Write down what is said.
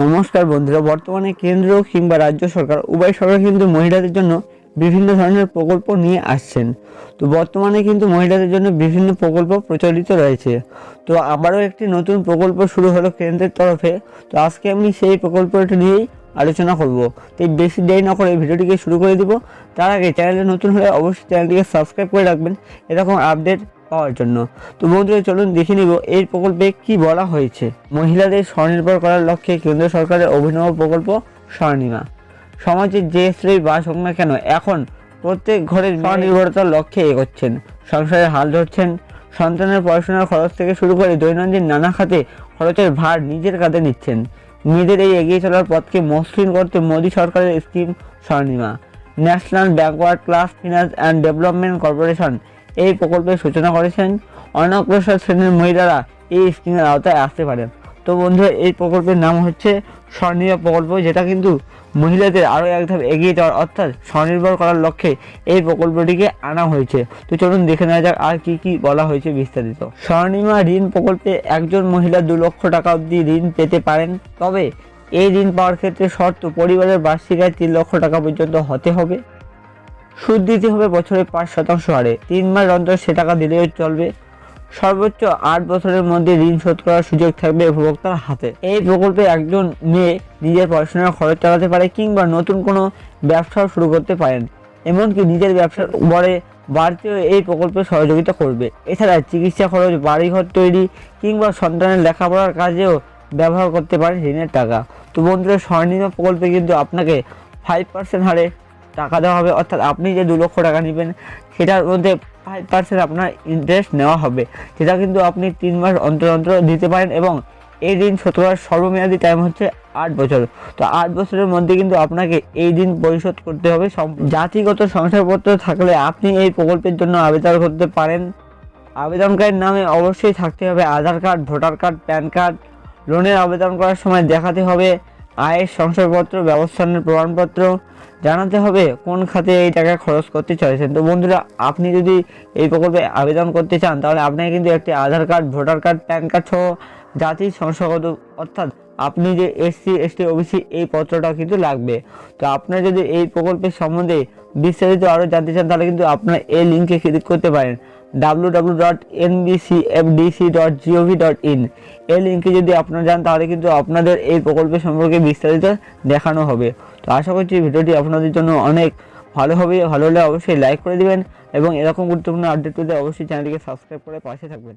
নমস্কার বন্ধুরা, বর্তমানে কেন্দ্র কিংবা রাজ্য সরকার উভয় সরকার কিন্তু মহিলাদের জন্য বিভিন্ন ধরনের প্রকল্প নিয়ে আসছেন। তো বর্তমানে কিন্তু মহিলাদের জন্য বিভিন্ন প্রকল্প প্রচলিত রয়েছে। তো আবারও একটি নতুন প্রকল্প শুরু হলো কেন্দ্রের তরফে। তো আজকে আমি সেই প্রকল্পটি নিয়েই আলোচনা করব। তো বেশি দেরি না করে ভিডিওটিকে শুরু করে দিব। তার আগে চ্যানেলে নতুন হলে অবশ্যই চ্যানেলটিকে সাবস্ক্রাইব করে রাখবেন এরকম আপডেট পাওয়ার জন্য। তো বন্ধুরা চলুন দেখে নিব এই প্রকল্পে কি বলা হয়েছে। মহিলাদের স্বনির্ভর করার লক্ষ্যে কেন্দ্র সরকারের অভিনব প্রকল্প স্বনির্ভর। সমাজের যে স্ত্রী বাস হোক না কেন, এখন প্রত্যেক ঘরে স্বনির্ভরতার লক্ষ্যে এগোচ্ছেন, সংসারের হাল ধরছেন। সন্তানের পড়াশোনার খরচ থেকে শুরু করে দৈনন্দিন নানা খাতে খরচের ভার নিজের কাঁধে নিচ্ছেন। মেয়েদের এই এগিয়ে চলার পথকে মসৃণ করতে মোদী সরকারের স্কিম স্বনির্ভর। National backward class finance and development corporation এই প্রকল্পের সূচনা করেছেন। অনগ্রসর শ্রেণীর মহিলারা এই স্কিমের আওতায় আসতে পারেন। তো বন্ধুরা, এই প্রকল্পের নাম হচ্ছে স্বনির্ভর প্রকল্প, যেটা কিন্তু মহিলাদের আরও এক ধাপ এগিয়ে যাওয়ার অর্থাৎ স্বনির্ভর করার লক্ষ্যে এই প্রকল্পটিকে আনা হয়েছে। তো চলুন দেখে নেওয়া যাক আর কি কি বলা হয়েছে বিস্তারিত। স্বনির্ভর ঋণ প্রকল্পে একজন মহিলা 2 লক্ষ টাকা অবধি ঋণ পেতে পারেন। তবে এই ঋণ পাওয়ার ক্ষেত্রে শর্ত, পরিবারের বার্ষিক আয় 3 লক্ষ টাকা পর্যন্ত হতে হবে। সুদ দিতে হবে বছরে 5% হারে। 3 মাস অন্তর সে টাকা দিলেও চলবে। সর্বোচ্চ 8 বছরের মধ্যে ঋণ শোধ করার সুযোগ থাকবে উপভোক্তার হাতে। এই প্রকল্পে একজন মেয়ে নিজের পড়াশোনার খরচ চালাতে পারে কিংবা নতুন কোনো ব্যবসাও শুরু করতে পারেন। এমনকি নিজের ব্যবসার বাড়তেও এই প্রকল্পে সহযোগিতা করবে। এছাড়া চিকিৎসা খরচ, বাড়িঘর তৈরি কিংবা সন্তানের লেখাপড়ার কাজেও ব্যবহার করতে পারেন ঋণের টাকা। তো বন্ধুরা, স্বনির্ভর প্রকল্পে কিন্তু আপনাকে 5% হারে টাকা দেওয়া হবে, অর্থাৎ আপনি যে 2 লক্ষ টাকা নেবেন সেটার মধ্যে 5% আপনার ইন্টারেস্ট নেওয়া হবে, যেটা কিন্তু আপনি 3 মাস অন্তর অন্তর দিতে পারেন। এবং এই ঋণ শোধ করার সর্বমেয়াদী টাইম হচ্ছে 8 বছর। তো 8 বছরের মধ্যে কিন্তু আপনাকে এই ঋণ পরিশোধ করতে হবে। জাতিগত শংসাপত্র থাকলে আপনি এই প্রকল্পের জন্য আবেদন করতে পারেন। আবেদনকারীর নামে অবশ্যই থাকতে হবে Aadhaar card, voter card, PAN card. লোনের আবেদন করার সময় দেখাতে হবে আয়ের শংসাপত্র, ব্যবস্থানের প্রমাণপত্র। জানাতে হবে কোন খাতে এই টাকা খরচ করতে চাইছেন। তো বন্ধুরা, আপনি যদি এই প্রকল্পে আবেদন করতে চান তাহলে আপনাকে কিন্তু একটি Aadhaar card, voter card, PAN card সহ জাতির শংসাপত্র, অর্থাৎ আপনি যে SC ST OBC এই পত্রটা কিন্তু লাগবে। তো আপনার যদি এই প্রকল্পের সম্বন্ধে বিস্তারিত আরও জানতে চান তাহলে কিন্তু আপনার এই লিঙ্কে ক্লিক করতে পারেন www.nbcfdc.gov.in। এই লিঙ্কে যদি আপনারা যান তাহলে কিন্তু আপনাদের এই প্রকল্পের সম্পর্কে বিস্তারিত দেখানো হবে। তো আশা করছি ভিডিওটি আপনাদের জন্য অনেক ভালো হবে। ভালো হলে অবশ্যই লাইক করে দিবেন এবং এরকম গুরুত্বপূর্ণ আপডেট পেতে অবশ্যই চ্যানেলটিকে সাবস্ক্রাইব করে পাশে থাকবেন।